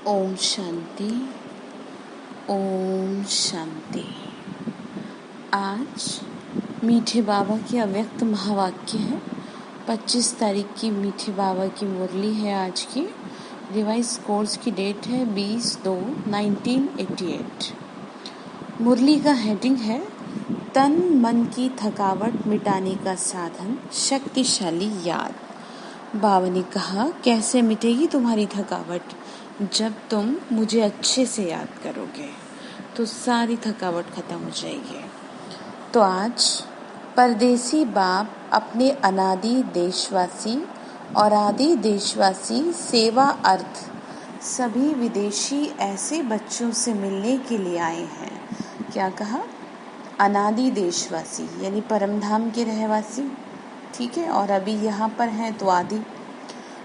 ओम शांति। ओम शांति। आज मीठे बाबा के अव्यक्त महावाक्य है। 25 तारीख की मीठे बाबा की मुरली है। आज की रिवाइज कोर्स की डेट है 20/2/1988। मुरली का हेडिंग है तन मन की थकावट मिटाने का साधन शक्तिशाली याद। बाबा ने कहा, कैसे मिटेगी तुम्हारी थकावट? जब तुम मुझे अच्छे से याद करोगे तो सारी थकावट खत्म हो जाएगी। तो आज परदेसी बाप अपने अनादि देशवासी और आदि देशवासी सेवा अर्थ सभी विदेशी ऐसे बच्चों से मिलने के लिए आए हैं। क्या कहा? अनादि देशवासी यानी परमधाम के रहवासी, ठीक है, और अभी यहाँ पर हैं तो आदि।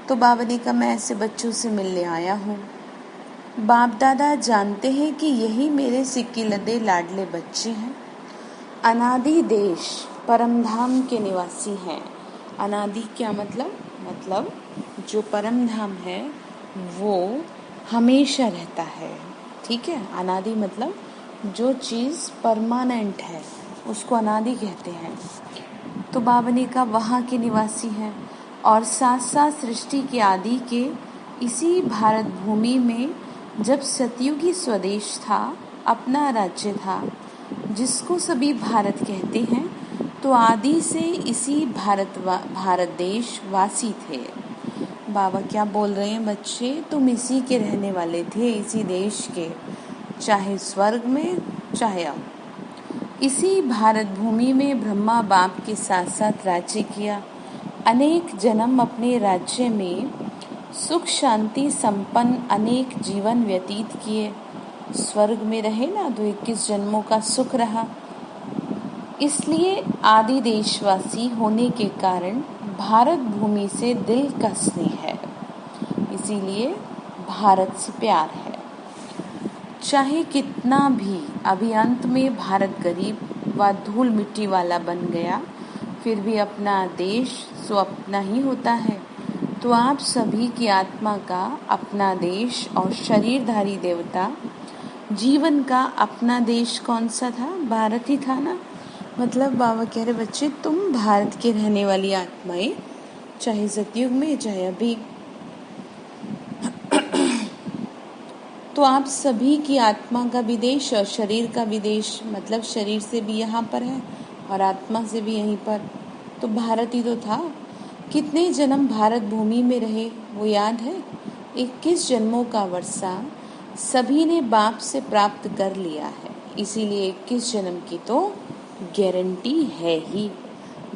तो बाबा ने कहा, मैं ऐसे बच्चों से मिलने आया हूँ। बाप दादा जानते हैं कि यही मेरे सिक्की लदे लाडले बच्चे हैं। अनादि देश परमधाम के निवासी हैं। अनादि क्या मतलब जो परमधाम है वो हमेशा रहता है, ठीक है। अनादि मतलब जो चीज़ परमानेंट है उसको अनादि कहते हैं। तो बाबा ने कहा वहाँ के निवासी हैं और साथ साथ सृष्टि के आदि के इसी भारत भूमि में जब सतयुगी स्वदेश था, अपना राज्य था जिसको सभी भारत कहते हैं, तो आदि से इसी भारत देश वासी थे। बाबा क्या बोल रहे हैं बच्चे? तुम इसी के रहने वाले थे, इसी देश के, चाहे स्वर्ग में चाहे अब। इसी भारत भूमि में ब्रह्मा बाप के साथ साथ राज्य किया। अनेक जन्म अपने राज्य में सुख शांति संपन्न अनेक जीवन व्यतीत किए। स्वर्ग में रहे ना तो 21 जन्मों का सुख रहा। इसलिए आदि देशवासी होने के कारण भारत भूमि से दिल का स्नेह है, इसीलिए भारत से प्यार है। चाहे कितना भी अभी अंत में भारत गरीब व धूल मिट्टी वाला बन गया, फिर भी अपना देश सो अपना ही होता है। तो आप सभी की आत्मा का अपना देश और शरीरधारी देवता जीवन का अपना देश कौन सा था? भारत ही था ना। मतलब बाबा कह रहे, बच्चे तुम भारत के रहने वाली आत्माएं, चाहे सतयुग में चाहे अभी। तो आप सभी की आत्मा का विदेश और शरीर का विदेश, मतलब शरीर से भी यहाँ पर है और आत्मा से भी यहीं पर। तो भारत ही तो था। कितने जन्म भारत भूमि में रहे वो याद है? 21 जन्मों का वर्षा सभी ने बाप से प्राप्त कर लिया है, इसीलिए 21 जन्म की तो गारंटी है ही।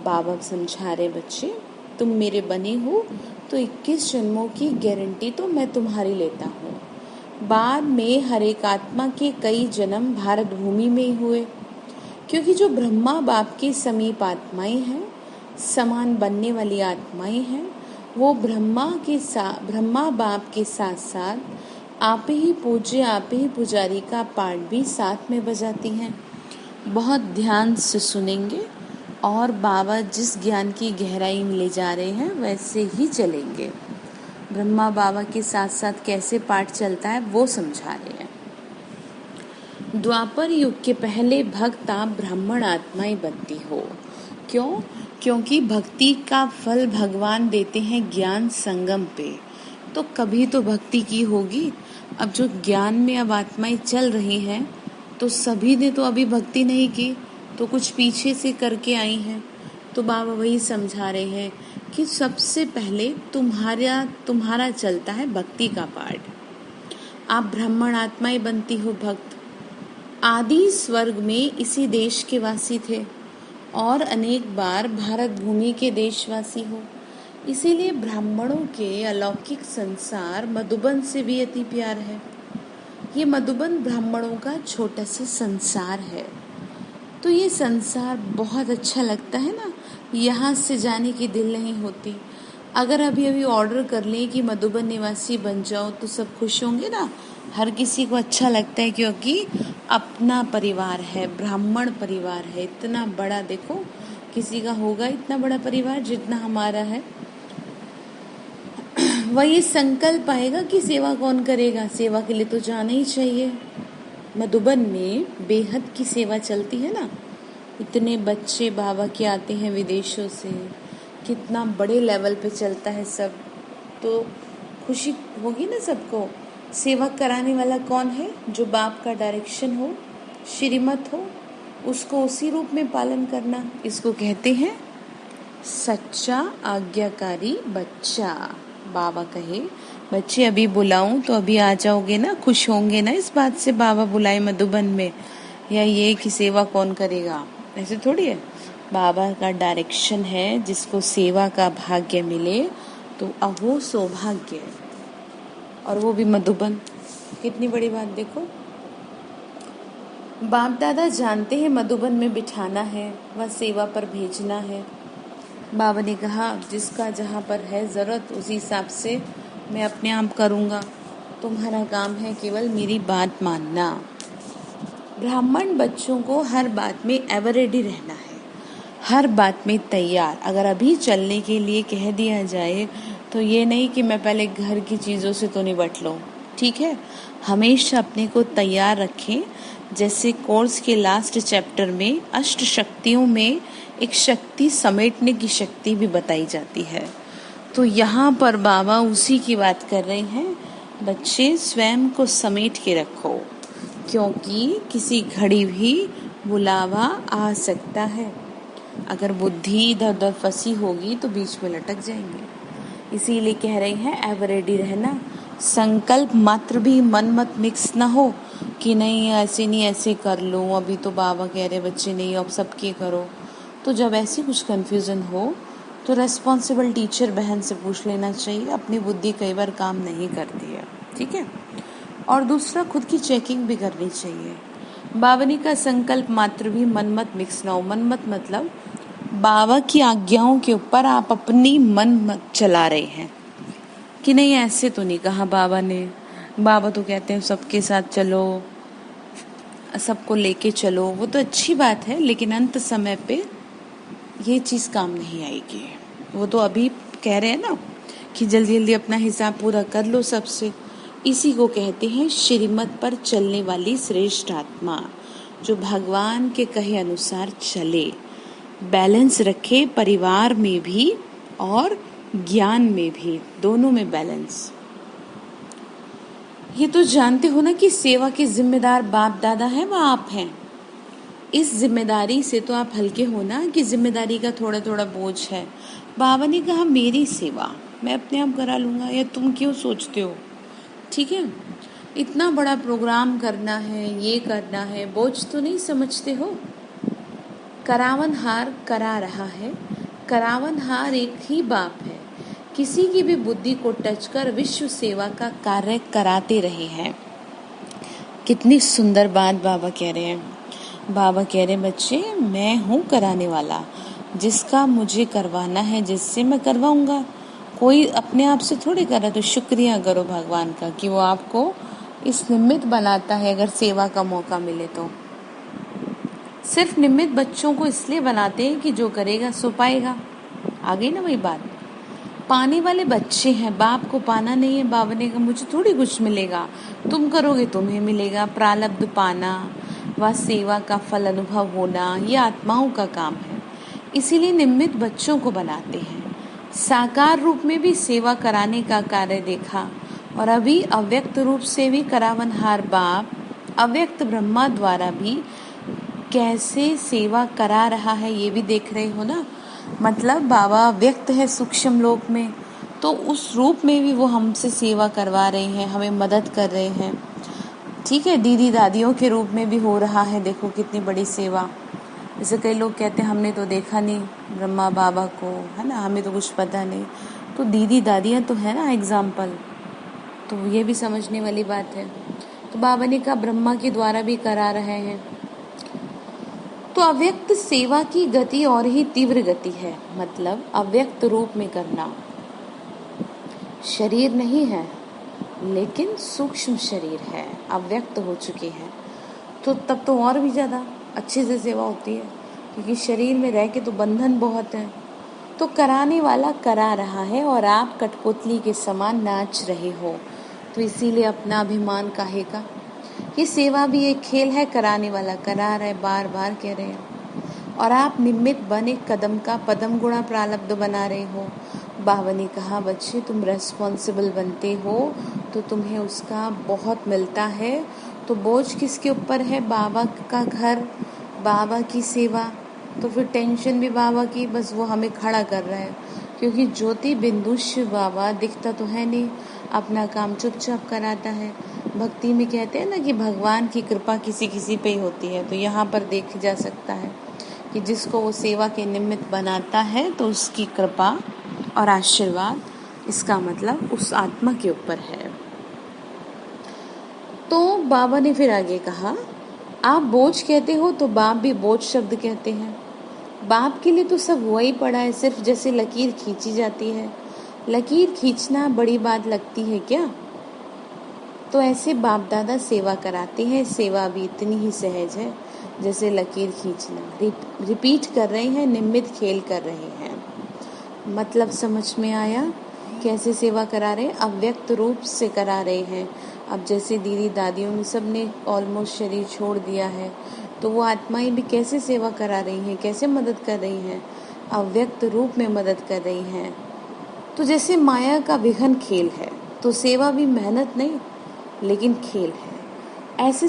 बाबा समझा रहे, बच्चे तुम मेरे बने हो तो 21 जन्मों की गारंटी तो मैं तुम्हारी लेता हूँ। बाद में हर एक आत्मा के कई जन्म भारत भूमि में ही हुए, क्योंकि जो ब्रह्मा बाप के समीप आत्माएं हैं, समान बनने वाली आत्माएं हैं, वो ब्रह्मा बाप के साथ साथ आप ही पूज्य आप ही पुजारी का पाठ भी साथ में बजाती हैं। बहुत ध्यान से सुनेंगे और बाबा जिस ज्ञान की गहराई में ले जा रहे हैं वैसे ही चलेंगे। ब्रह्मा बाबा के साथ साथ कैसे पाठ चलता है वो समझा रहे हैं। द्वापर युग के पहले भक्त आप ब्राह्मण आत्माएं बनती हो। क्यों? क्योंकि भक्ति का फल भगवान देते हैं ज्ञान संगम पे, तो कभी तो भक्ति की होगी। अब जो ज्ञान में अब आत्माएं चल रही हैं तो सभी ने तो अभी भक्ति नहीं की, तो कुछ पीछे से करके आई हैं। तो बाबा वही समझा रहे हैं कि सबसे पहले तुम्हारा चलता है भक्ति का पाठ। आप ब्राह्मण आत्माएं बनती हो भक्त। आदि स्वर्ग में इसी देश के वासी थे और अनेक बार भारत भूमि के देशवासी हो। इसीलिए ब्राह्मणों के अलौकिक संसार मधुबन से भी अति प्यार है। ये मधुबन ब्राह्मणों का छोटा सा संसार है। तो ये संसार बहुत अच्छा लगता है ना, यहाँ से जाने की दिल नहीं होती। अगर अभी ऑर्डर कर लें कि मधुबन निवासी बन जाओ तो सब खुश होंगे ना। हर किसी को अच्छा लगता है क्योंकि अपना परिवार है, ब्राह्मण परिवार है, इतना बड़ा। देखो किसी का होगा इतना बड़ा परिवार जितना हमारा है। वही संकल्प आएगा कि सेवा कौन करेगा। सेवा के लिए तो जाना ही चाहिए। मधुबन में बेहद की सेवा चलती है ना, इतने बच्चे बाबा के आते हैं विदेशों से, कितना बड़े लेवल पे चलता है सब, तो खुशी होगी ना सबको। सेवा कराने वाला कौन है? जो बाप का डायरेक्शन हो, श्रीमत हो, उसको उसी रूप में पालन करना। इसको कहते हैं सच्चा आज्ञाकारी बच्चा। बाबा कहे बच्चे अभी बुलाऊं तो अभी आ जाओगे ना, खुश होंगे ना इस बात से बाबा बुलाए मधुबन में, या ये कि सेवा कौन करेगा, ऐसे थोड़ी है। बाबा का डायरेक्शन है, जिसको सेवा का भाग्य मिले तो अहो सौभाग्य, और वो भी मधुबन। कितनी बड़ी बात देखो। बाप दादा जानते हैं मधुबन में बिठाना है, वह सेवा पर भेजना है। बाबा ने कहा जिसका जहाँ पर है ज़रूरत उसी हिसाब से मैं अपने आप करूँगा, तुम्हारा काम है केवल मेरी बात मानना। ब्राह्मण बच्चों को हर बात में एवर रेडी रहना है, हर बात में तैयार। अगर अभी चलने के लिए कह दिया जाए तो ये नहीं कि मैं पहले घर की चीज़ों से तो निपट लूँ, ठीक है। हमेशा अपने को तैयार रखें। जैसे कोर्स के लास्ट चैप्टर में अष्ट शक्तियों में एक शक्ति समेटने की शक्ति भी बताई जाती है, तो यहाँ पर बाबा उसी की बात कर रहे हैं। बच्चे स्वयं को समेट के रखो, क्योंकि किसी घड़ी भी बुलावा आ सकता है। अगर बुद्धि इधर उधर फंसी होगी तो बीच में लटक जाएंगे। इसीलिए कह रहे हैं एवर रेडी रहना। संकल्प मात्र भी मन मत मिक्स ना हो कि नहीं ऐसे नहीं ऐसे कर लो, अभी तो बाबा कह रहे बच्चे नहीं, अब सबके करो। तो जब ऐसी कुछ कन्फ्यूज़न हो तो रेस्पॉन्सिबल टीचर बहन से पूछ लेना चाहिए। अपनी बुद्धि कई बार काम नहीं करती है, ठीक है। और दूसरा, खुद की चेकिंग भी करनी चाहिए। बावनी का संकल्प मात्र भी मन मत मिक्स ना हो। मन मत मतलब बाबा की आज्ञाओं के ऊपर आप अपनी मन मत चला रहे हैं कि नहीं ऐसे तो नहीं कहा बाबा ने। बाबा तो कहते हैं सबके साथ चलो, सबको लेके चलो, वो तो अच्छी बात है, लेकिन अंत समय पे ये चीज़ काम नहीं आएगी। वो तो अभी कह रहे हैं ना कि जल्दी जल्दी अपना हिसाब पूरा कर लो सबसे। इसी को कहते हैं श्रीमत पर चलने वाली श्रेष्ठ आत्मा, जो भगवान के कहे अनुसार चले, बैलेंस रखे, परिवार में भी और ज्ञान में भी, दोनों में बैलेंस। ये तो जानते हो ना कि सेवा के जिम्मेदार बाप दादा हैं व आप हैं। इस जिम्मेदारी से तो आप हल्के हो ना कि जिम्मेदारी का थोड़ा थोड़ा बोझ है। बाबा ने कहा मेरी सेवा मैं अपने आप करा लूँगा, या तुम क्यों सोचते हो, ठीक है। इतना बड़ा प्रोग्राम करना है, ये करना है, बोझ तो नहीं समझते हो। करावनहार करा रहा है, करावनहार एक ही बाप है। किसी की भी बुद्धि को टच कर विश्व सेवा का कार्य कराते रहे हैं। कितनी सुंदर बात बाबा कह रहे हैं। बाबा कह रहे बच्चे मैं हूँ कराने वाला, जिसका मुझे करवाना है, जिससे मैं करवाऊंगा। कोई अपने आप से थोड़ी कर रहा, तो शुक्रिया करो भगवान का कि वो आपको इस निमित्त बनाता है। अगर सेवा का मौका मिले तो सिर्फ निमित्त बच्चों को इसलिए बनाते हैं कि जो करेगा सो पाएगा। आ गई ना वही बात। पाने वाले बच्चे हैं, बाप को पाना नहीं है। बाबा ने कहा मुझे थोड़ी कुछ मिलेगा, तुम करोगे तुम्हें मिलेगा। प्रारब्ध पाना व सेवा का फल अनुभव होना ये आत्माओं का काम है, इसीलिए निमित्त बच्चों को बनाते हैं। साकार रूप में भी सेवा कराने का कार्य देखा, और अभी अव्यक्त रूप से भी करावनहार बाप अव्यक्त ब्रह्मा द्वारा भी कैसे सेवा करा रहा है ये भी देख रहे हो ना। मतलब बाबा व्यक्त है सूक्ष्म लोक में, तो उस रूप में भी वो हमसे सेवा करवा रहे हैं, हमें मदद कर रहे हैं, ठीक है। दीदी दादियों के रूप में भी हो रहा है, देखो कितनी बड़ी सेवा। जैसे कई लोग कहते हैं हमने तो देखा नहीं ब्रह्मा बाबा को, है ना, हमें तो कुछ पता नहीं। तो दीदी दादियाँ तो है ना एग्जाम्पल, तो ये भी समझने वाली बात है। तो बाबा ने कहा ब्रह्मा के द्वारा भी करा रहे हैं। तो अव्यक्त सेवा की गति और ही तीव्र गति है, मतलब अव्यक्त रूप में करना। शरीर नहीं है लेकिन सूक्ष्म शरीर है, अव्यक्त हो चुके हैं, तो तब तो और भी ज़्यादा अच्छे से सेवा होती है, क्योंकि शरीर में रह के तो बंधन बहुत है। तो कराने वाला करा रहा है और आप कठपुतली के समान नाच रहे हो, तो इसीलिए अपना अभिमान काहे का। ये सेवा भी एक खेल है, कराने वाला करा रहा है, बार बार कह रहे हैं, और आप निमित्त बने कदम का पदम गुणा प्रारब्ध बना रहे हो। बाबा ने कहा बच्चे तुम रेस्पॉन्सिबल बनते हो तो तुम्हें उसका बहुत मिलता है। तो बोझ किसके ऊपर है? बाबा का घर, बाबा की सेवा, तो फिर टेंशन भी बाबा की, बस वो हमें खड़ा कर रहा है, क्योंकि ज्योति बिंदु शिव बाबा दिखता तो है नहीं, अपना काम चुपचाप कराता है। भक्ति में कहते हैं ना कि भगवान की कृपा किसी किसी पे ही होती है, तो यहाँ पर देख जा सकता है कि जिसको वो सेवा के निमित्त बनाता है तो उसकी कृपा और आशीर्वाद, इसका मतलब उस आत्मा के ऊपर है। तो बाबा ने फिर आगे कहा, आप बोझ कहते हो तो बाप भी बोझ शब्द कहते हैं। बाप के लिए तो सब वही पड़ा है, सिर्फ जैसे लकीर खींची जाती है। लकीर खींचना बड़ी बात लगती है क्या? तो ऐसे बाप दादा सेवा कराते हैं, सेवा भी इतनी ही सहज है जैसे लकीर खींचना। रिपीट कर रहे हैं, निमित्त खेल कर रहे हैं। मतलब समझ में आया? कैसे सेवा करा रहे हैं? अव्यक्त रूप से करा रहे हैं। अब जैसे दीदी दादियों में सब ने ऑलमोस्ट शरीर छोड़ दिया है, तो वो आत्माएं भी कैसे सेवा करा रही हैं, कैसे मदद कर रही हैं? अव्यक्त रूप में मदद कर रही हैं। तो जैसे माया का विघन खेल है, तो सेवा भी मेहनत नहीं लेकिन खेल है। ऐसे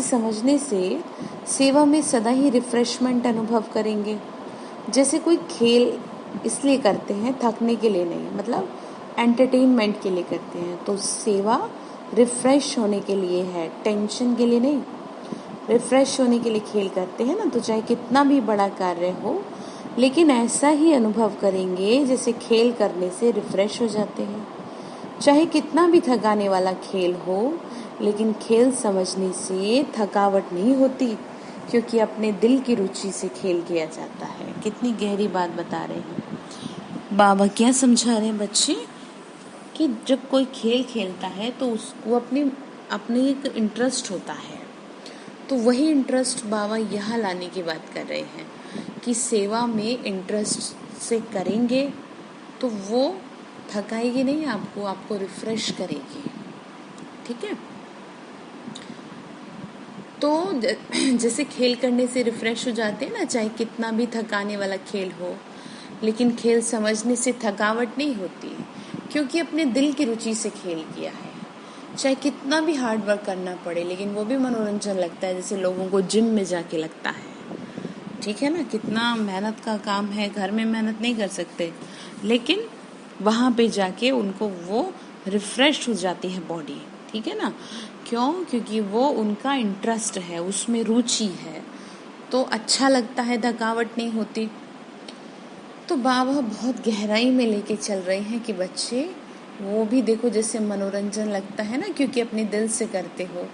समझने से सेवा में सदा ही रिफ्रेशमेंट अनुभव करेंगे। जैसे कोई खेल इसलिए करते हैं, थकने के लिए नहीं, मतलब एंटरटेनमेंट के लिए करते हैं, तो सेवा रिफ्रेश होने के लिए है, टेंशन के लिए नहीं। रिफ्रेश होने के लिए खेल करते हैं ना, तो चाहे कितना भी बड़ा कार्य हो, लेकिन ऐसा ही अनुभव करेंगे जैसे खेल करने से रिफ्रेश हो जाते हैं। चाहे कितना भी थकाने वाला खेल हो, लेकिन खेल समझने से थकावट नहीं होती, क्योंकि अपने दिल की रुचि से खेल किया जाता है। कितनी गहरी बात बता रहे हैं बाबा। क्या समझा रहे हैं बच्चे? कि जब कोई खेल खेलता है तो उसको अपने एक इंटरेस्ट होता है, तो वही इंटरेस्ट बाबा यहाँ लाने की बात कर रहे हैं कि सेवा में इंटरेस्ट से करेंगे तो वो थकाएगी नहीं, आपको रिफ्रेश करेगी। ठीक है? तो जैसे खेल करने से रिफ्रेश हो जाते हैं ना, चाहे कितना भी थकाने वाला खेल हो, लेकिन खेल समझने से थकावट नहीं होती, क्योंकि अपने दिल की रुचि से खेल किया है। चाहे कितना भी हार्ड वर्क करना पड़े, लेकिन वो भी मनोरंजन लगता है, जैसे लोगों को जिम में जाके लगता है। ठीक है ना? कितना मेहनत का काम है, घर में मेहनत नहीं कर सकते, लेकिन वहाँ पे जाके उनको वो रिफ्रेश हो जाती है बॉडी। ठीक है ना? क्यों? क्योंकि वो उनका इंटरेस्ट है, उसमें रुचि है, तो अच्छा लगता है, थकावट नहीं होती। तो बाबा बहुत गहराई में लेके चल रहे हैं कि बच्चे वो भी देखो, जैसे मनोरंजन लगता है ना, क्योंकि अपने दिल से करते हो,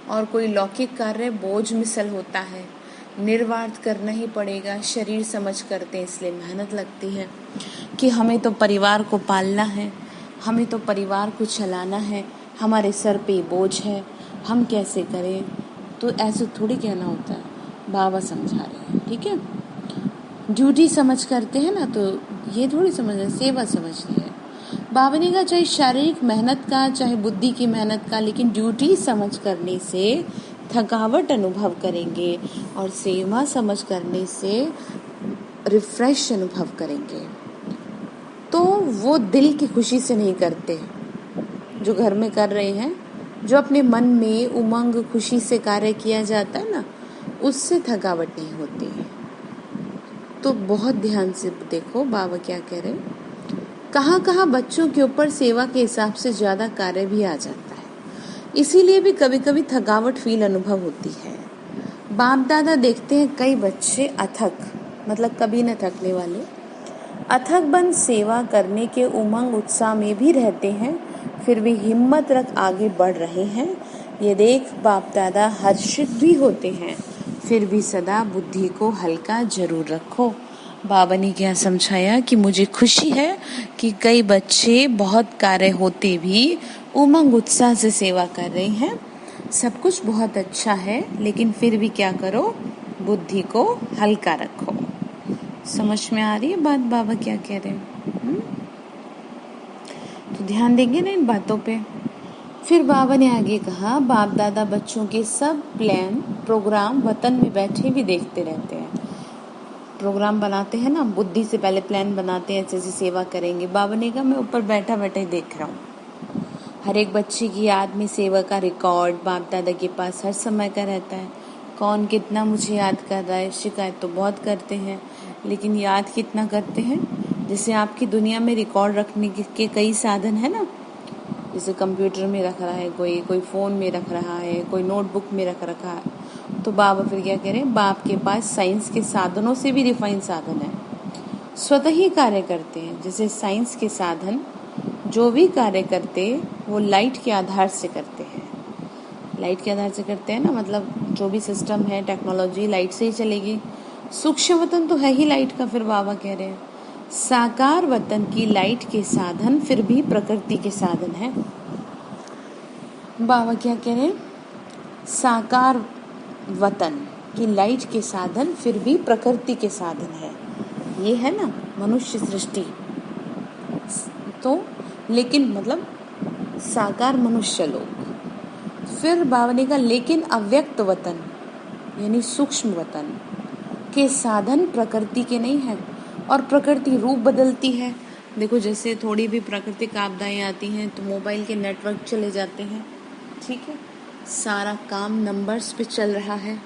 और कोई लौकिक कार्य बोझ मिसल होता है, निर्वार्थ करना ही पड़ेगा, शरीर समझ करते हैं, इसलिए मेहनत लगती है कि हमें तो परिवार को पालना है, हमें तो परिवार को चलाना है, हमारे सर पे बोझ है, हम कैसे करें। तो ऐसे थोड़ी कहना होता है, बाबा समझा रहे हैं। ठीक है? ड्यूटी समझ करते हैं ना, तो ये थोड़ी समझ है, सेवा समझनी है। बाबा ने कहा चाहे शारीरिक मेहनत का, चाहे बुद्धि की मेहनत का, लेकिन ड्यूटी समझ करने से थकावट अनुभव करेंगे, और सेवा समझ करने से रिफ्रेश अनुभव करेंगे। तो वो दिल की खुशी से नहीं करते जो घर में कर रहे हैं, जो अपने मन में उमंग खुशी से कार्य किया जाता है ना, उससे थकावट नहीं होती है। तो बहुत ध्यान से देखो बाबा क्या कह रहे हैं। कहाँ बच्चों के ऊपर सेवा के हिसाब से ज़्यादा कार्य भी आ जाता है, इसीलिए भी कभी कभी थकावट फील अनुभव होती है। बाप दादा देखते हैं कई बच्चे अथक, मतलब कभी न थकने वाले, अथक बन सेवा करने के उमंग उत्साह में भी रहते हैं, फिर भी हिम्मत रख आगे बढ़ रहे हैं। ये देख बाप दादा हर्षित भी होते हैं, फिर भी सदा बुद्धि को हल्का जरूर रखो। बाबा ने क्या समझाया कि मुझे खुशी है कि कई बच्चे बहुत कार्य होते भी उमंग उत्साह से सेवा कर रहे हैं। सब कुछ बहुत अच्छा है, लेकिन फिर भी क्या करो, बुद्धि को हल्का रखो। समझ में आ रही है बात बाबा क्या कह रहे हैं? तो ध्यान देंगे ना इन बातों पे। फिर बाबा ने आगे कहा, बाप दादा बच्चों के सब प्लान प्रोग्राम वतन में बैठे भी देखते रहते हैं। प्रोग्राम बनाते हैं ना, बुद्धि से पहले प्लान बनाते हैं, ऐसे सेवा करेंगे। बाबा ने कहा मैं ऊपर बैठा बैठा ही देख रहा हूँ। हर एक बच्चे की याद में सेवा का रिकॉर्ड बाप दादा के पास हर समय का रहता है। कौन कितना मुझे याद कर रहा है, शिकायत तो बहुत करते हैं, लेकिन याद कितना करते हैं। जैसे आपकी दुनिया में रिकॉर्ड रखने के कई साधन है ना, जैसे कंप्यूटर में रख रहा है, कोई फ़ोन में रख रहा है, कोई नोटबुक में रख रखा है। तो बाबा फिर क्या कह रहे हैं, बाप के पास साइंस के साधनों से भी रिफाइन साधन है, स्वतः ही कार्य करते हैं। जैसे साइंस के साधन जो भी कार्य करते वो लाइट के आधार से करते हैं। लाइट के आधार से करते हैं ना, मतलब जो भी सिस्टम है, टेक्नोलॉजी लाइट से ही चलेगी। सूक्ष्म वतन तो है ही लाइट का। फिर बाबा कह रहे हैं साकार वतन की लाइट के साधन फिर भी प्रकृति के साधन है। बाबा क्या कह रहे हैं, साकार वतन की लाइट के साधन फिर भी प्रकृति के साधन है। ये है ना मनुष्य सृष्टि, तो लेकिन मतलब साकार मनुष्य लोग। फिर बाबा ने कहा लेकिन अव्यक्त वतन यानी सूक्ष्म वतन के साधन प्रकृति के नहीं है, और प्रकृति रूप बदलती है। देखो जैसे थोड़ी भी प्राकृतिक आपदाएं आती हैं तो मोबाइल के नेटवर्क चले जाते हैं, ठीक है, सारा काम नंबर्स पे चल रहा है।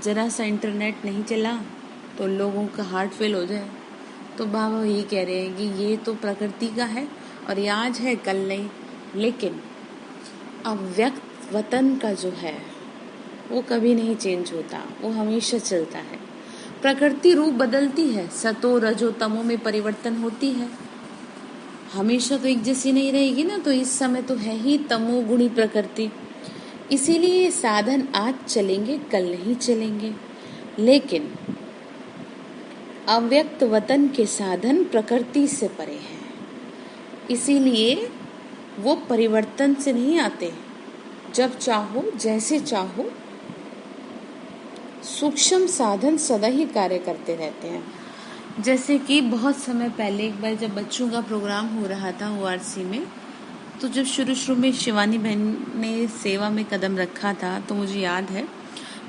जरा सा इंटरनेट नहीं चला तो लोगों का हार्ट फेल हो जाए। तो बाबा यही कह रहे हैं कि ये तो प्रकृति का है और ये आज है कल नहीं, लेकिन अव्यक्त वतन का जो है वो कभी नहीं चेंज होता, वो हमेशा चलता है। प्रकृति रूप बदलती है, सतो रजो तमो में परिवर्तन होती है, हमेशा तो एक जैसी नहीं रहेगी ना। तो इस समय तो है ही तमोगुणी प्रकृति, इसीलिए साधन आज चलेंगे कल नहीं चलेंगे। लेकिन अव्यक्त वतन के साधन प्रकृति से परे हैं, इसीलिए वो परिवर्तन से नहीं आते। जब चाहो जैसे चाहो सूक्ष्म साधन सदा ही कार्य करते रहते हैं। जैसे कि बहुत समय पहले एक बार जब बच्चों का प्रोग्राम हो रहा था ORC में, तो जब शुरू में शिवानी बहन ने सेवा में कदम रखा था तो मुझे याद है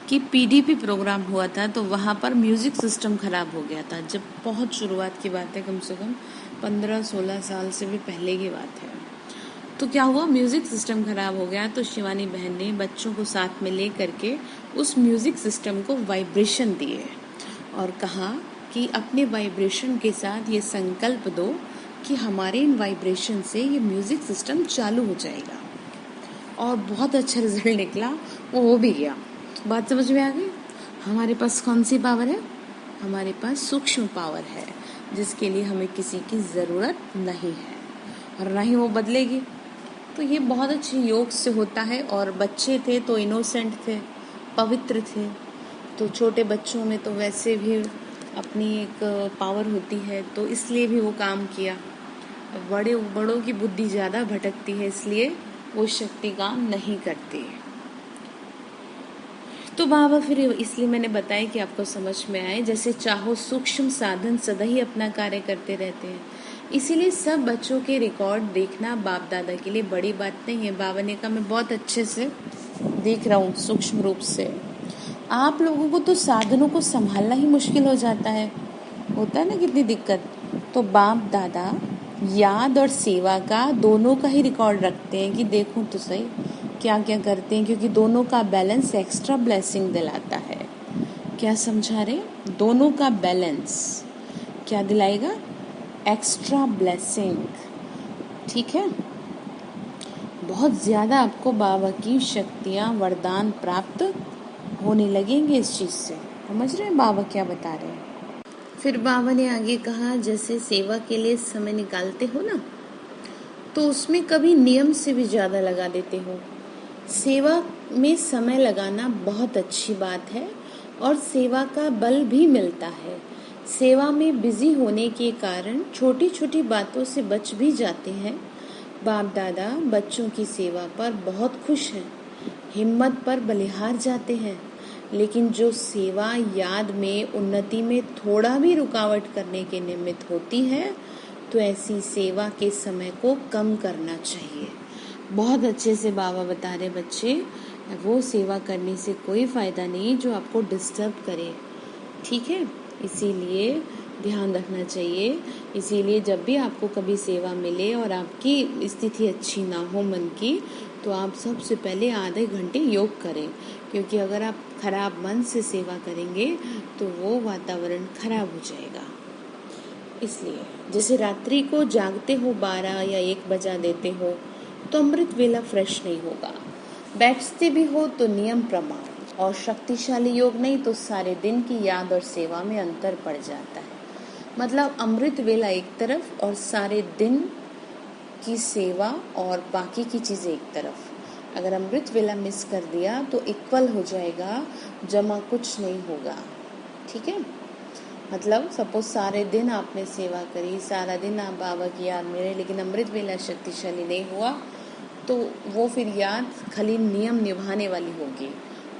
कि PDP प्रोग्राम हुआ था, तो वहाँ पर म्यूज़िक सिस्टम ख़राब हो गया था। जब बहुत शुरुआत की बात है, कम से कम 15-16 साल से भी पहले की बात है। तो क्या हुआ, म्यूज़िक सिस्टम ख़राब हो गया, तो शिवानी बहन ने बच्चों को साथ में ले करके उस म्यूज़िक सिस्टम को वाइब्रेशन दिए और कहा कि अपने वाइब्रेशन के साथ ये संकल्प दो कि हमारे इन वाइब्रेशन से ये म्यूज़िक सिस्टम चालू हो जाएगा। और बहुत अच्छा रिजल्ट निकला, वो हो भी गया। बात समझ में आ गई। हमारे पास कौन सी पावर है, हमारे पास सूक्ष्म पावर है, जिसके लिए हमें किसी की ज़रूरत नहीं है और ना ही वो बदलेगी। तो ये बहुत अच्छे योग से होता है। और बच्चे थे तो इनोसेंट थे, पवित्र थे, तो छोटे बच्चों में तो वैसे भी अपनी एक पावर होती है, तो इसलिए भी वो काम किया। बड़ों की बुद्धि ज़्यादा भटकती है, इसलिए वो शक्ति काम नहीं करती। तो बाबा फिर इसलिए मैंने बताया कि आपको समझ में आए, जैसे चाहो सूक्ष्म साधन सदा ही अपना कार्य करते रहते हैं। इसीलिए सब बच्चों के रिकॉर्ड देखना बाप दादा के लिए बड़ी बात नहीं है। बाबा ने कहा मैं बहुत अच्छे से देख रहा हूँ सूक्ष्म रूप से। आप लोगों को तो साधनों को संभालना ही मुश्किल हो जाता है, होता है ना कितनी दिक्कत। तो बाप दादा याद और सेवा का दोनों का ही रिकॉर्ड रखते हैं कि देखूं तो सही क्या क्या करते हैं, क्योंकि दोनों का बैलेंस एक्स्ट्रा ब्लेसिंग दिलाता है। क्या समझा रहे, दोनों का बैलेंस क्या दिलाएगा, एक्स्ट्रा ब्लेसिंग, ठीक है। बहुत ज़्यादा आपको बाबा की शक्तियाँ वरदान प्राप्त होने लगेंगे इस चीज़ से। समझ रहे हैं बाबा क्या बता रहे हैं। फिर बाबा ने आगे कहा जैसे सेवा के लिए समय निकालते हो ना, तो उसमें कभी नियम से भी ज़्यादा लगा देते हो। सेवा में समय लगाना बहुत अच्छी बात है और सेवा का बल भी मिलता है। सेवा में बिजी होने के कारण छोटी छोटी बातों से बच भी जाते हैं। बाप दादा बच्चों की सेवा पर बहुत खुश हैं, हिम्मत पर बलिहार जाते हैं। लेकिन जो सेवा याद में उन्नति में थोड़ा भी रुकावट करने के निमित्त होती है तो ऐसी सेवा के समय को कम करना चाहिए। बहुत अच्छे से बाबा बता रहे बच्चे, वो सेवा करने से कोई फ़ायदा नहीं जो आपको डिस्टर्ब करे, ठीक है। इसीलिए ध्यान रखना चाहिए। इसीलिए जब भी आपको कभी सेवा मिले और आपकी स्थिति अच्छी ना हो मन की, तो आप सबसे पहले आधे घंटे योग करें, क्योंकि अगर आप खराब मन से सेवा करेंगे तो वो वातावरण खराब हो जाएगा। इसलिए जैसे रात्रि को जागते हो 12 या 1 बजा देते हो तो अमृत वेला फ्रेश नहीं होगा। बैठते भी हो तो नियम प्रमाण और शक्तिशाली योग नहीं तो सारे दिन की याद और सेवा में अंतर पड़ जाता है। मतलब अमृत वेला एक तरफ और सारे दिन की सेवा और बाकी की चीज़ें एक तरफ। अगर अमृत वेला मिस कर दिया तो इक्वल हो जाएगा, जमा कुछ नहीं होगा, ठीक है। मतलब सपोज सारे दिन आपने सेवा करी, सारा दिन आप बाबा की याद में रहे, लेकिन अमृत वेला शक्तिशाली नहीं हुआ तो वो फिर याद खाली नियम निभाने वाली होगी,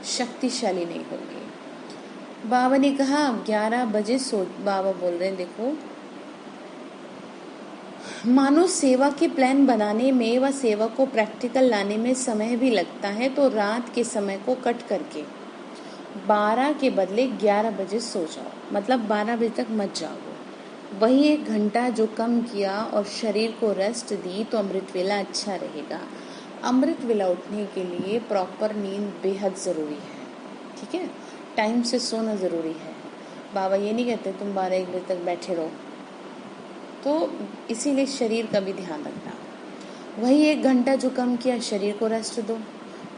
शक्तिशाली नहीं होगी। बाबा ने कहा 11 बजे सो, बाबा बोल रहे हैं देखो, मानो सेवा के प्लान बनाने में व सेवा को प्रैक्टिकल लाने में समय भी लगता है, तो रात के समय को कट करके 12 के बदले 11 बजे सो जाओ। मतलब 12 बजे तक मत जाओ। वही 1 घंटा जो कम किया और शरीर को रेस्ट दी तो अमृत वेला अच्छा रहेगा। अमृत वेला उठने के लिए प्रॉपर नींद बेहद ज़रूरी है, ठीक है। टाइम से सोना ज़रूरी है। बाबा ये नहीं कहते तुम 12-1 बजे तक बैठे रहो, तो इसीलिए शरीर का भी ध्यान रखना। वही 1 घंटा जो कम किया शरीर को रेस्ट दो,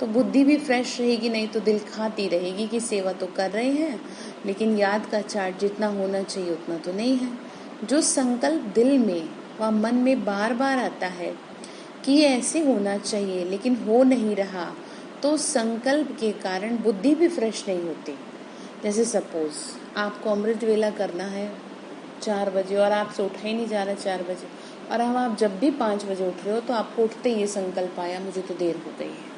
तो बुद्धि भी फ्रेश रहेगी, नहीं तो दिल खाती रहेगी कि सेवा तो कर रहे हैं लेकिन याद का चार्ट जितना होना चाहिए उतना तो नहीं है। जो संकल्प दिल में व मन में बार बार आता है कि ये ऐसे होना चाहिए लेकिन हो नहीं रहा, तो संकल्प के कारण बुद्धि भी फ्रेश नहीं होती। जैसे सपोज आपको अमृत वेला करना है 4 बजे और आपसे उठा ही नहीं जा रहा 4 बजे, और अब आप जब भी 5 बजे उठ रहे हो तो आपको उठते ये संकल्प आया मुझे तो देर हो गई है,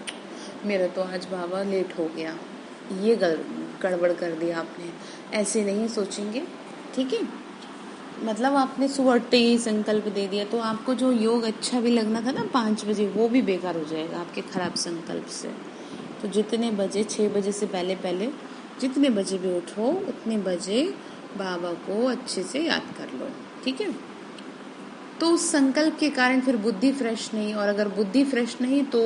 मेरा तो आज बाबा लेट हो गया, ये गड़बड़ कर दिया आपने। ऐसे नहीं सोचेंगे, ठीक है। मतलब आपने सुबह उठते ही संकल्प दे दिया तो आपको जो योग अच्छा भी लगना था ना 5 बजे, वो भी बेकार हो जाएगा आपके खराब संकल्प से। तो जितने बजे 6 बजे से पहले पहले जितने बजे भी उठो उतने बजे बाबा को अच्छे से याद कर लो, ठीक है। तो उस संकल्प के कारण फिर बुद्धि फ्रेश नहीं, और अगर बुद्धि फ्रेश नहीं तो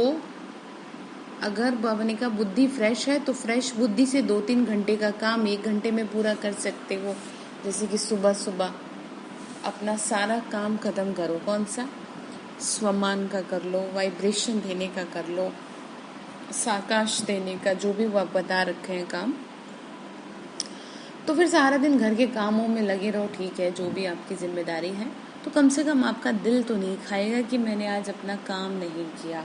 अगर बाबा ने कहा बुद्धि फ्रेश है तो फ्रेश बुद्धि से 2-3 घंटे का काम 1 घंटे में पूरा कर सकते हो। जैसे कि सुबह सुबह अपना सारा काम खत्म करो, कौन सा, स्वमान का कर लो, वाइब्रेशन देने का कर लो, साकाश देने का, जो भी वो आप बता रखे हैं काम, तो फिर सारा दिन घर के कामों में लगे रहो, ठीक है, जो भी आपकी जिम्मेदारी है, तो कम से कम आपका दिल तो नहीं खाएगा कि मैंने आज अपना काम नहीं किया।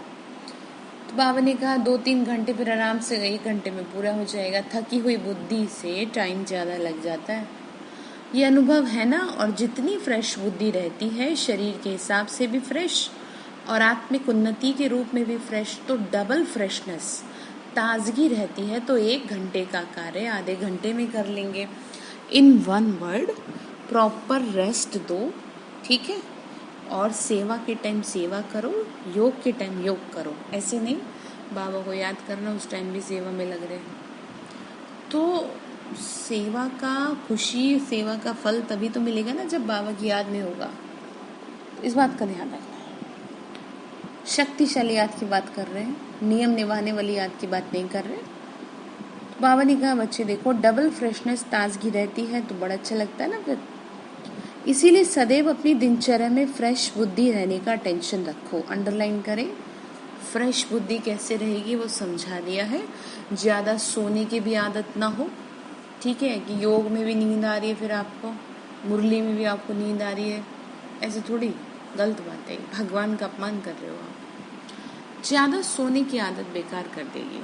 तो बाबा ने कहा 2-3 घंटे फिर आराम से 1 घंटे में पूरा हो जाएगा। थकी हुई बुद्धि से टाइम ज़्यादा लग जाता है, ये अनुभव है ना। और जितनी फ्रेश बुद्धि रहती है शरीर के हिसाब से भी फ्रेश और आत्मिक उन्नति के रूप में भी फ्रेश, तो डबल फ्रेशनेस ताजगी रहती है। तो 1 घंटे का कार्य आधे घंटे में कर लेंगे। इन 1 वर्ड, प्रॉपर रेस्ट दो, ठीक है, और सेवा के टाइम सेवा करो, योग के टाइम योग करो। ऐसे नहीं बाबा को याद करना उस टाइम भी सेवा में लग रहे। तो सेवा का खुशी, सेवा का फल तभी तो मिलेगा ना जब बाबा की याद में होगा। इस बात का ध्यान रखना है। शक्तिशाली याद की बात कर रहे हैं, नियम निभाने वाली याद की बात नहीं कर रहे। तो बाबा ने कहा बच्चे देखो डबल फ्रेशनेस ताजगी रहती है तो बड़ा अच्छा लगता है ना फिर। इसीलिए सदैव अपनी दिनचर्या में फ्रेश बुद्धि रहने का टेंशन रखो। अंडरलाइन करें, फ्रेश बुद्धि कैसे रहेगी वो समझा दिया है। ज़्यादा सोने की भी आदत ना हो, ठीक है, कि योग में भी नींद आ रही है फिर आपको, मुरली में भी आपको नींद आ रही है, ऐसे थोड़ी, गलत बात है, भगवान का अपमान कर रहे हो आप। ज़्यादा सोने की आदत बेकार कर देगी।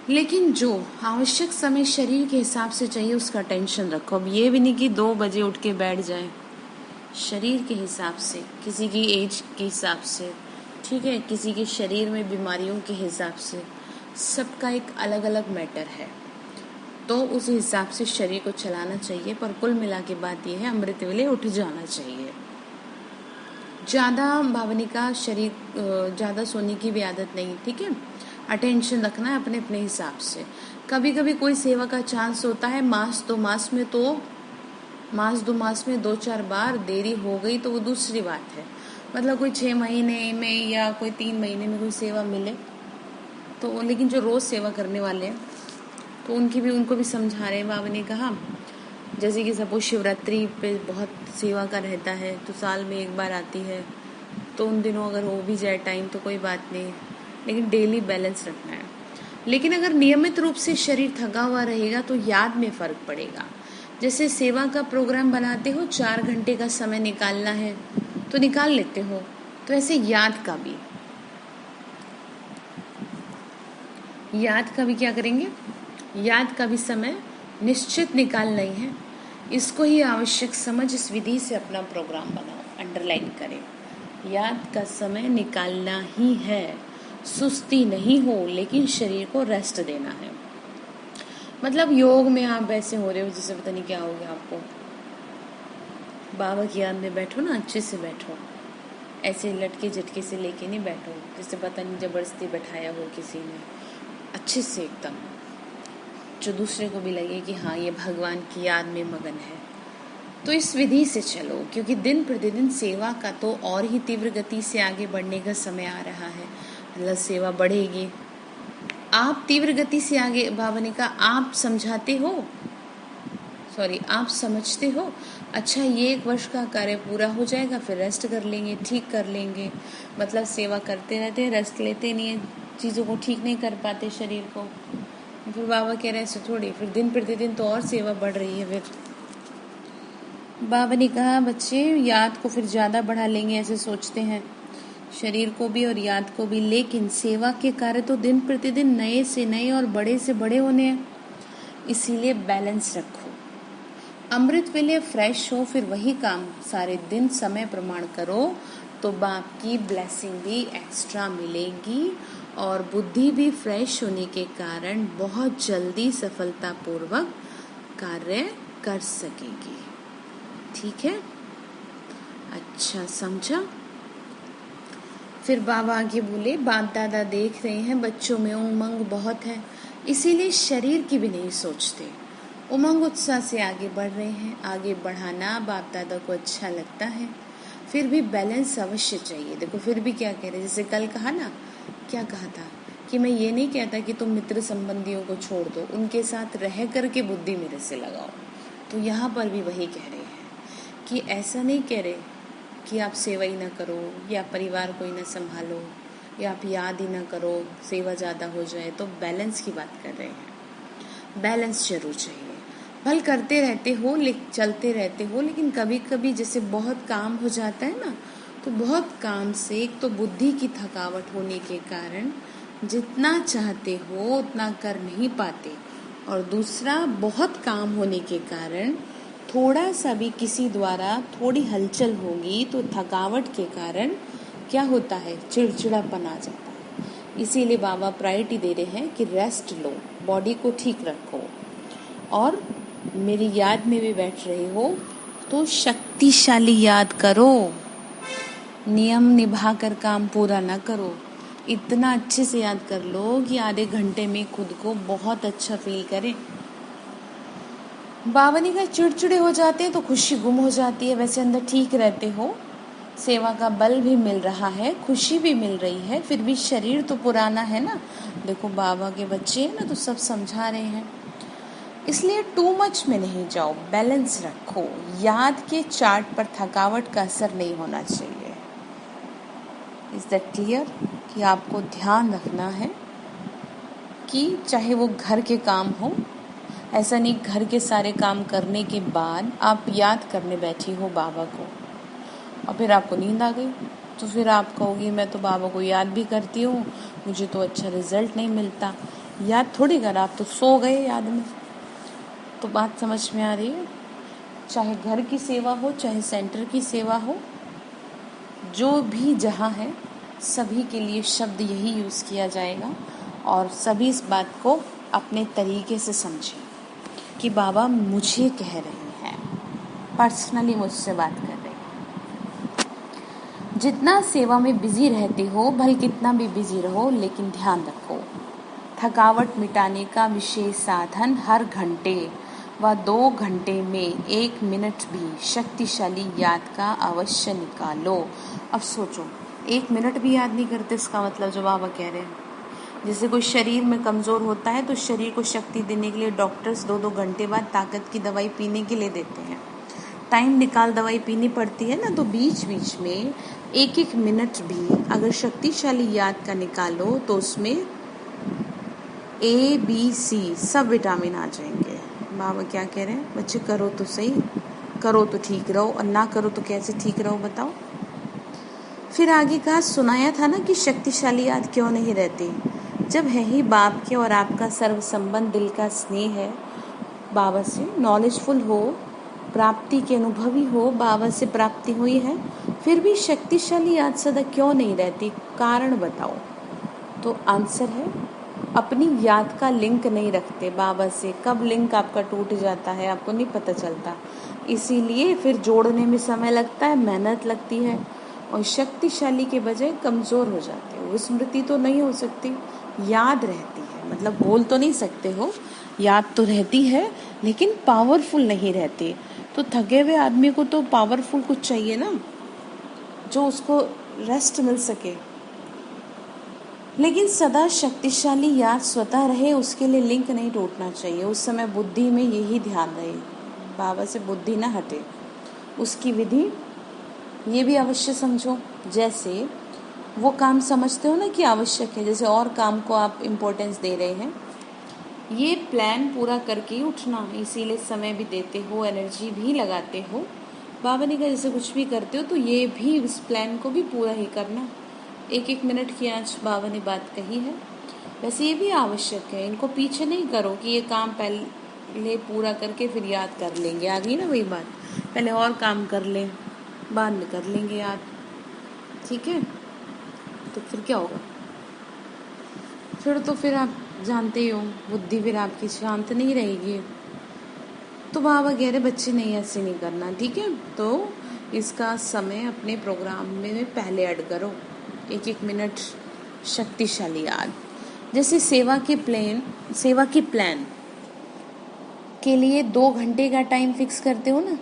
लेकिन जो आवश्यक समय शरीर के हिसाब से चाहिए उसका टेंशन रखो। अब ये भी नहीं कि 2 बजे उठ के बैठ जाए, शरीर के हिसाब से, किसी की एज के हिसाब से, ठीक है, किसी के शरीर में बीमारियों के हिसाब से सबका एक अलग अलग मैटर है, तो उस हिसाब से शरीर को चलाना चाहिए। पर कुल मिला के बात यह है, अमृत वेले उठ जाना चाहिए। ज़्यादा भावनी का शरीर, ज़्यादा सोने की भी आदत नहीं, ठीक है। अटेंशन रखना है अपने अपने हिसाब से। कभी कभी कोई सेवा का चांस होता है, मास दो मास में 2-4 बार देरी हो गई तो वो दूसरी बात है। मतलब कोई 6 महीने में या कोई 3 महीने में कोई सेवा मिले तो, लेकिन जो रोज़ सेवा करने वाले हैं तो उनको भी समझा रहे हैं। बाबा ने कहा जैसे कि सपोज शिवरात्रि पे बहुत सेवा का रहता है तो साल में एक बार आती है, तो उन दिनों अगर हो भी जाए टाइम तो कोई बात नहीं, लेकिन डेली बैलेंस रखना है। लेकिन अगर नियमित रूप से शरीर थका हुआ रहेगा तो याद में फ़र्क पड़ेगा। जैसे सेवा का प्रोग्राम बनाते हो, 4 घंटे का समय निकालना है तो निकाल लेते हो, तो ऐसे याद का भी क्या करेंगे, याद का भी समय निश्चित निकालना ही है। इसको ही आवश्यक समझ इस विधि से अपना प्रोग्राम बनाओ, अंडरलाइन करें। याद का समय निकालना ही है, सुस्ती नहीं हो, लेकिन शरीर को रेस्ट देना है। मतलब योग में आप ऐसे हो रहे हो जैसे पता नहीं क्या हो गया आपको, बाबा की याद में बैठो ना, अच्छे से बैठो, ऐसे लटके झटके से लेके नहीं बैठो जैसे पता नहीं जबरदस्ती बैठाया हो किसी ने, अच्छे से एकदम, जो दूसरे को भी लगे कि हाँ ये भगवान की याद में मगन है। तो इस विधि से चलो, क्योंकि दिन प्रतिदिन सेवा का तो और ही तीव्र गति से आगे बढ़ने का समय आ रहा है। मतलब सेवा बढ़ेगी, आप तीव्र गति से आगे, बाबा ने कहा आप समझते हो। अच्छा, ये 1 वर्ष का कार्य पूरा हो जाएगा, फिर रेस्ट कर लेंगे, ठीक कर लेंगे। मतलब सेवा करते रहते हैं, रेस्ट लेते नहीं है, चीज़ों को ठीक नहीं कर पाते शरीर को। फिर बाबा कह रहे ऐसे थोड़ी, फिर दिन प्रतिदिन तो और सेवा बढ़ रही है। फिर बाबा ने कहा बच्चे याद को फिर ज़्यादा बढ़ा लेंगे, ऐसे सोचते हैं, शरीर को भी और याद को भी। लेकिन सेवा के कार्य तो दिन प्रतिदिन नए से नए और बड़े से बड़े होने हैं, इसीलिए बैलेंस रखो। अमृत वेले फ्रेश हो, फिर वही काम सारे दिन समय प्रमाण करो, तो बाप की ब्लेसिंग भी एक्स्ट्रा मिलेगी और बुद्धि भी फ्रेश होने के कारण बहुत जल्दी सफलतापूर्वक कार्य कर सकेगी। ठीक है, अच्छा समझा। फिर बाबा आगे बोले, बाप दादा देख रहे हैं बच्चों में उमंग बहुत है, इसीलिए शरीर की भी नहीं सोचते, उमंग उत्साह से आगे बढ़ रहे हैं। आगे बढ़ाना बाप दादा को अच्छा लगता है, फिर भी बैलेंस अवश्य चाहिए। देखो फिर भी क्या कह रहे, जैसे कल कहा ना, क्या कहा था कि मैं ये नहीं कहता कि तुम मित्र संबंधियों को छोड़ दो, उनके साथ रह करके बुद्धि मेरे से लगाओ। तो यहाँ पर भी वही कह रहे हैं कि ऐसा नहीं कह रहे कि आप सेवा ही ना करो या परिवार को ही ना संभालो या आप याद ही ना करो, सेवा ज़्यादा हो जाए। तो बैलेंस की बात कर रहे हैं, बैलेंस जरूर चाहिए। भल करते रहते हो, चलते रहते हो, लेकिन कभी कभी जैसे बहुत काम हो जाता है ना, तो बहुत काम से एक तो बुद्धि की थकावट होने के कारण जितना चाहते हो उतना कर नहीं पाते, और दूसरा बहुत काम होने के कारण थोड़ा सा भी किसी द्वारा थोड़ी हलचल होगी तो थकावट के कारण क्या होता है, चिड़चिड़ापन आ जाता है। इसीलिए बाबा प्रायोरिटी दे रहे हैं कि रेस्ट लो, बॉडी को ठीक रखो, और मेरी याद में भी बैठ रहे हो तो शक्तिशाली याद करो, नियम निभा कर काम पूरा ना करो। इतना अच्छे से याद कर लो कि आधे घंटे में खुद को बहुत अच्छा फील करें। बावनी का चिड़चिड़े हो जाते हैं तो खुशी गुम हो जाती है। वैसे अंदर ठीक रहते हो, सेवा का बल भी मिल रहा है, खुशी भी मिल रही है, फिर भी शरीर तो पुराना है ना। देखो बाबा के बच्चे हैं ना, तो सब समझा रहे हैं, इसलिए टू मच में नहीं जाओ, बैलेंस रखो। याद के चार्ट पर थकावट का असर नहीं होना चाहिए। Is that clear? कि आपको ध्यान रखना है कि चाहे वो घर के काम हो, ऐसा नहीं घर के सारे काम करने के बाद आप याद करने बैठी हो बाबा को और फिर आपको नींद आ गई, तो फिर आप कहोगी मैं तो बाबा को याद भी करती हूँ, मुझे तो अच्छा रिजल्ट नहीं मिलता। याद थोड़ी कर, आप तो सो गए याद में। तो बात समझ में आ रही है? चाहे घर की सेवा हो, चाहे सेंटर की सेवा हो, जो भी जहाँ है, सभी के लिए शब्द यही यूज़ किया जाएगा, और सभी इस बात को अपने तरीके से समझें कि बाबा मुझे कह रहे हैं, पर्सनली मुझसे बात कर रहे हैं। जितना सेवा में बिजी रहते हो, भले कितना भी बिजी रहो, लेकिन ध्यान रखो, थकावट मिटाने का विशेष साधन हर घंटे व 2 घंटे में 1 मिनट भी शक्तिशाली याद का अवश्य निकालो। अब सोचो, 1 मिनट भी याद नहीं करते, इसका मतलब जो बाबा कह रहे हैं, जैसे कोई शरीर में कमज़ोर होता है तो शरीर को शक्ति देने के लिए डॉक्टर्स 2-2 घंटे बाद ताकत की दवाई पीने के लिए देते हैं। टाइम निकाल दवाई पीनी पड़ती है ना, तो बीच बीच में 1-1 मिनट भी अगर शक्तिशाली याद का निकालो तो उसमें ABC सब विटामिन आ जाएंगे। बाबा क्या कह रहे हैं, बच्चे करो तो सही, करो तो ठीक रहो, और ना करो तो कैसे ठीक रहो बताओ। फिर आगे कहा, सुनाया था ना कि शक्तिशाली याद क्यों नहीं रहती। जब है ही बाप के और आपका सर्व संबंध दिल का स्नेह है, बाबा से नॉलेजफुल हो, प्राप्ति के अनुभवी हो, बाबा से प्राप्ति हुई है, फिर भी शक्तिशाली याद सदा क्यों नहीं रहती, कारण बताओ। तो आंसर है, अपनी याद का लिंक नहीं रखते बाबा से। कब लिंक आपका टूट जाता है आपको नहीं पता चलता, इसीलिए फिर जोड़ने में समय लगता है, मेहनत लगती है, और शक्तिशाली के बजाय कमज़ोर हो जाते हो। स्मृति तो नहीं हो सकती, याद रहती है, मतलब बोल तो नहीं सकते हो, याद तो रहती है, लेकिन पावरफुल नहीं रहती। तो थके हुए आदमी को तो पावरफुल कुछ चाहिए ना, जो उसको रेस्ट मिल सके। लेकिन सदा शक्तिशाली याद स्वतः रहे, उसके लिए लिंक नहीं टूटना चाहिए। उस समय बुद्धि में यही ध्यान रहे, बाबा से बुद्धि ना हटे। उसकी विधि ये भी अवश्य समझो, जैसे वो काम समझते हो ना कि आवश्यक है, जैसे और काम को आप इम्पोर्टेंस दे रहे हैं, ये प्लान पूरा करके ही उठना, इसीलिए समय भी देते हो, एनर्जी भी लगाते हो। बाबा ने कहा जैसे कुछ भी करते हो तो ये भी, इस प्लान को भी पूरा ही करना। 1-1 मिनट की आज बाबा ने बात कही है, वैसे ये भी आवश्यक है। इनको पीछे नहीं करो कि ये काम पहले पूरा करके फिर याद कर लेंगे, आ गई ना वही बात, पहले और काम कर लें बाद में कर लेंगे याद, ठीक है। तो फिर क्या होगा, फिर आप जानते ही हो, बुद्धि फिर आपकी शांत नहीं रहेगी। तो बाबा कह रहे बच्चे नहीं, ऐसे नहीं करना, ठीक है। तो इसका समय अपने प्रोग्राम में पहले ऐड करो, 1-1 मिनट शक्तिशाली याद। जैसे सेवा की प्लान के लिए 2 घंटे का टाइम फिक्स करते हो ना,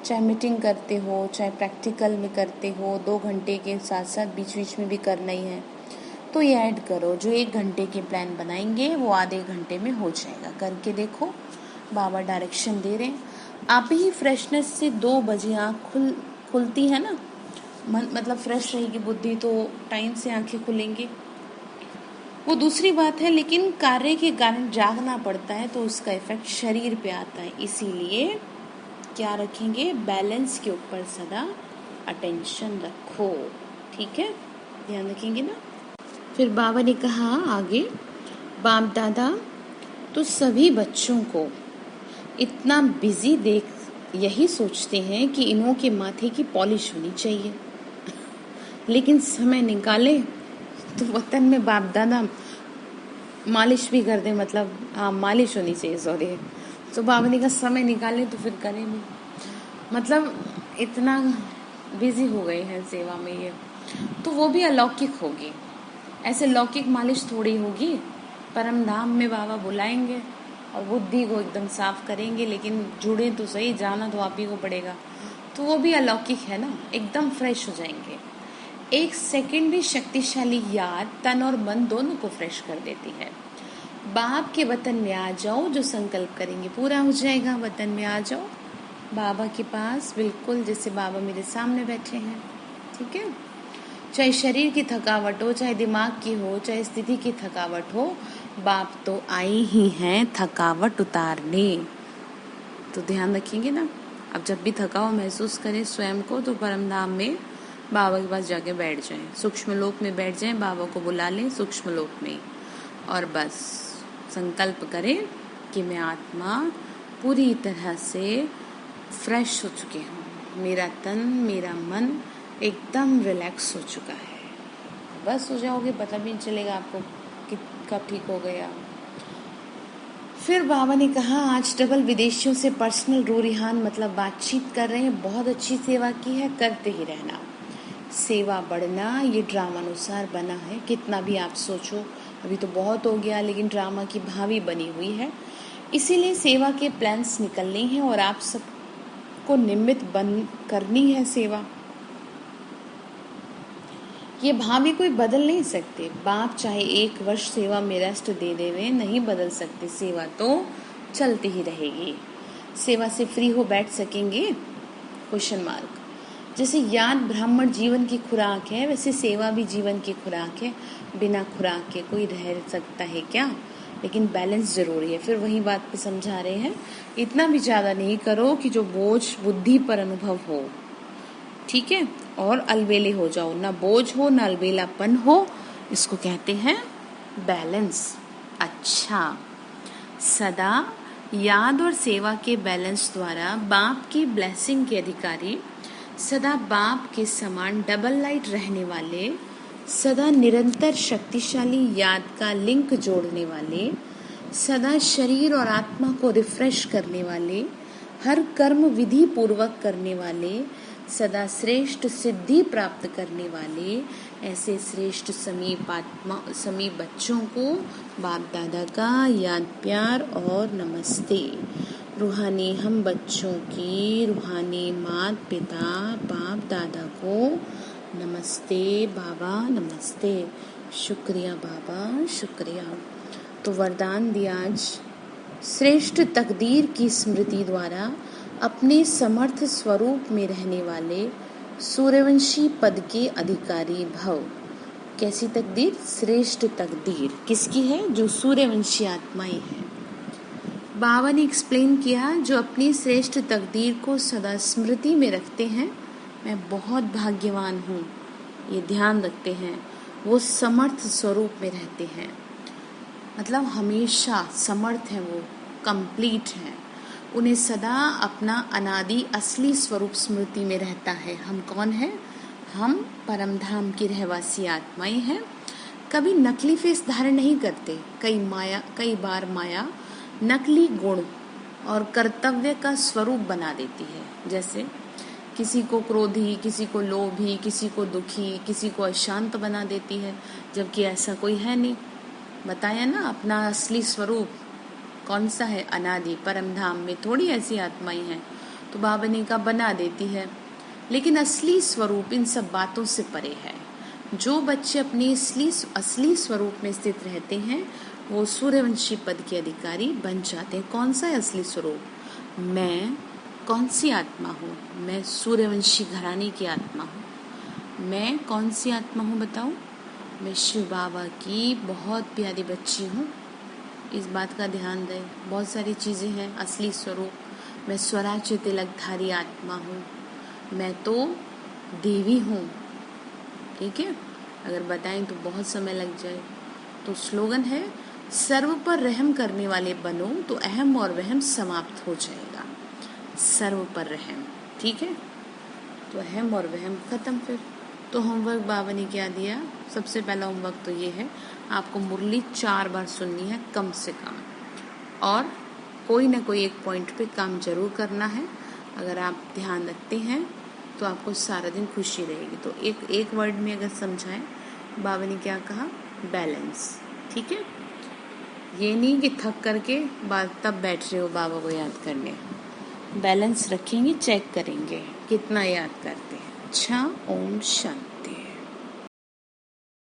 चाहे मीटिंग करते हो चाहे प्रैक्टिकल में करते हो, 2 घंटे के साथ साथ बीच बीच में भी करना ही है, तो ये ऐड करो। जो 1 घंटे के प्लान बनाएंगे वो आधे घंटे में हो जाएगा, करके देखो। बाबा डायरेक्शन दे रहे हैं। आप ही फ्रेशनेस से 2 बजे आँख खुलती है ना, मतलब फ्रेश रहेगी बुद्धि, तो टाइम से आंखें खुलेंगी, वो दूसरी बात है। लेकिन कार्य के कारण जागना पड़ता है तो उसका इफेक्ट शरीर पे आता है, इसीलिए क्या रखेंगे, बैलेंस के ऊपर सदा अटेंशन रखो, ठीक है, ध्यान रखेंगे ना। फिर बाबा ने कहा आगे, बाप दादा तो सभी बच्चों को इतना बिजी देख यही सोचते हैं कि इन्हों के माथे की पॉलिश होनी चाहिए, लेकिन समय निकाले तो वतन में बाप दादा मालिश भी कर दे, मतलब हाँ मालिश होनी चाहिए, सॉरी। तो बाबा ने कहा समय निकाले तो फिर करें भी, मतलब इतना बिजी हो गए हैं सेवा में ये, तो वो भी अलौकिक होगी। ऐसे लौकिक मालिश थोड़ी होगी, परम धाम में बाबा बुलाएंगे और बुद्धि को एकदम साफ करेंगे, लेकिन जुड़े तो सही, जाना तो आप ही को पड़ेगा, तो वो भी अलौकिक है ना, एकदम फ्रेश हो जाएंगे। 1 सेकंड भी शक्तिशाली याद तन और मन दोनों को फ्रेश कर देती है। बाप के वतन में आ जाओ, जो संकल्प करेंगे पूरा हो जाएगा। वतन में आ जाओ बाबा के पास, बिल्कुल जैसे बाबा मेरे सामने बैठे हैं, ठीक है। चाहे शरीर की थकावट हो, चाहे दिमाग की हो, चाहे स्थिति की थकावट हो, बाप तो आए ही हैं थकावट उतारने। तो ध्यान रखेंगे ना, अब जब भी थकाव महसूस करें स्वयं को, तो परम धाम में बाबा के पास जाके बैठ जाएं, सूक्ष्म लोक में बैठ जाएं, बाबा को बुला लें सूक्ष्म लोक में, और बस संकल्प करें कि मैं आत्मा पूरी तरह से फ्रेश हो चुकी हूँ, मेरा तन मेरा मन एकदम रिलैक्स हो चुका है। बस हो जाओगे, पता भी नहीं चलेगा आपको कब ठीक हो गया। फिर बाबा ने कहा आज डबल विदेशियों से पर्सनल रूरिहान मतलब बातचीत कर रहे हैं, बहुत अच्छी सेवा की है, करते ही रहना। सेवा बढ़ना ये ड्रामानुसार बना है, कितना भी आप सोचो अभी तो बहुत हो गया, लेकिन ड्रामा की भावी बनी हुई है, इसीलिए सेवा के प्लान्स निकलने हैं और आप सबको निमित्त बन करनी है सेवा। ये भावी कोई बदल नहीं सकते, बाप चाहे 1 वर्ष सेवा में रेस्ट दे देवे, नहीं बदल सकते, सेवा तो चलती ही रहेगी। सेवा से फ्री हो बैठ सकेंगे? Question mark. जैसे याद ब्राह्मण जीवन की खुराक है, वैसे सेवा भी जीवन की खुराक है। बिना खुराक के कोई रह सकता है क्या? लेकिन बैलेंस जरूरी है। फिर वही बात पे समझा रहे हैं, इतना भी ज्यादा नहीं करो कि जो बोझ बुद्धि पर अनुभव हो, ठीक है, और अलबेले हो जाओ, ना बोझ हो ना अलबेलापन हो, इसको कहते हैं बैलेंस। अच्छा, सदा याद और सेवा के बैलेंस द्वारा बाप की ब्लेसिंग के अधिकारी, सदा बाप के समान डबल लाइट रहने वाले, सदा निरंतर शक्तिशाली याद का लिंक जोड़ने वाले, सदा शरीर और आत्मा को रिफ्रेश करने वाले, हर कर्म विधि पूर्वक करने वाले, सदा श्रेष्ठ सिद्धि प्राप्त करने वाले, ऐसे श्रेष्ठ समीप बच्चों को बाप दादा का याद प्यार और नमस्ते। रूहानी हम बच्चों की रूहानी मात पिता बाप दादा को नमस्ते बाबा, नमस्ते, शुक्रिया बाबा, शुक्रिया। तो वरदान दिया आज, श्रेष्ठ तकदीर की स्मृति द्वारा अपने समर्थ स्वरूप में रहने वाले सूर्यवंशी पद के अधिकारी भव। कैसी तकदीर? श्रेष्ठ तकदीर किसकी है? जो सूर्यवंशी आत्माएं हैं। बाबा ने एक्सप्लेन किया, जो अपनी श्रेष्ठ तकदीर को सदा स्मृति में रखते हैं, मैं बहुत भाग्यवान हूँ, ये ध्यान रखते हैं, वो समर्थ स्वरूप में रहते हैं, मतलब हमेशा समर्थ हैं, वो कंप्लीट हैं, उन्हें सदा अपना अनादि असली स्वरूप स्मृति में रहता है। हम कौन हैं? हम परम धाम की रहवासी आत्माएं हैं। कभी नकली फेस धारण नहीं करते। कई बार माया नकली गुण और कर्तव्य का स्वरूप बना देती है, जैसे किसी को क्रोधी, किसी को लोभी, किसी को दुखी, किसी को अशांत बना देती है, जबकि ऐसा कोई है नहीं। बताया ना, अपना असली स्वरूप कौन सा है? अनादि परम धाम में थोड़ी ऐसी आत्माएं हैं, तो बाबा ने कहा बना देती है, लेकिन असली स्वरूप इन सब बातों से परे है। जो बच्चे अपने असली स्वरूप में स्थित रहते हैं, वो सूर्यवंशी पद के अधिकारी बन जाते हैं। कौन सा है असली स्वरूप? मैं कौन सी आत्मा हूँ? मैं सूर्यवंशी घराने की आत्मा हूँ। मैं कौन सी आत्मा हूँ बताओ? मैं शिव बाबा की बहुत प्यारी बच्ची हूँ। इस बात का ध्यान दें। बहुत सारी चीज़ें हैं। असली स्वरूप, मैं स्वराज्य तिलकधारी आत्मा हूँ, मैं तो देवी हूँ, ठीक है। अगर बताएं तो बहुत समय लग जाए। तो स्लोगन है, सर्व पर रहम करने वाले बनो तो अहम और वहम समाप्त हो जाएगा। सर्व पर रहम, ठीक है, तो अहम और वहम खत्म। फिर तो होमवर्क बाबा ने क्या दिया? सबसे पहला होमवर्क तो ये है, आपको मुरली 4 बार सुननी है कम से कम, और कोई ना कोई एक पॉइंट पे काम जरूर करना है। अगर आप ध्यान रखते हैं तो आपको सारा दिन खुशी रहेगी। तो एक वर्ड में अगर समझाएं, बाबा ने क्या कहा? बैलेंस, ठीक है। ये नहीं कि थक करके तब बैठ रहे हो बाबा को याद करने। बैलेंस रखेंगे, चेक करेंगे कितना याद करते हैं। अच्छा, ओम शांति।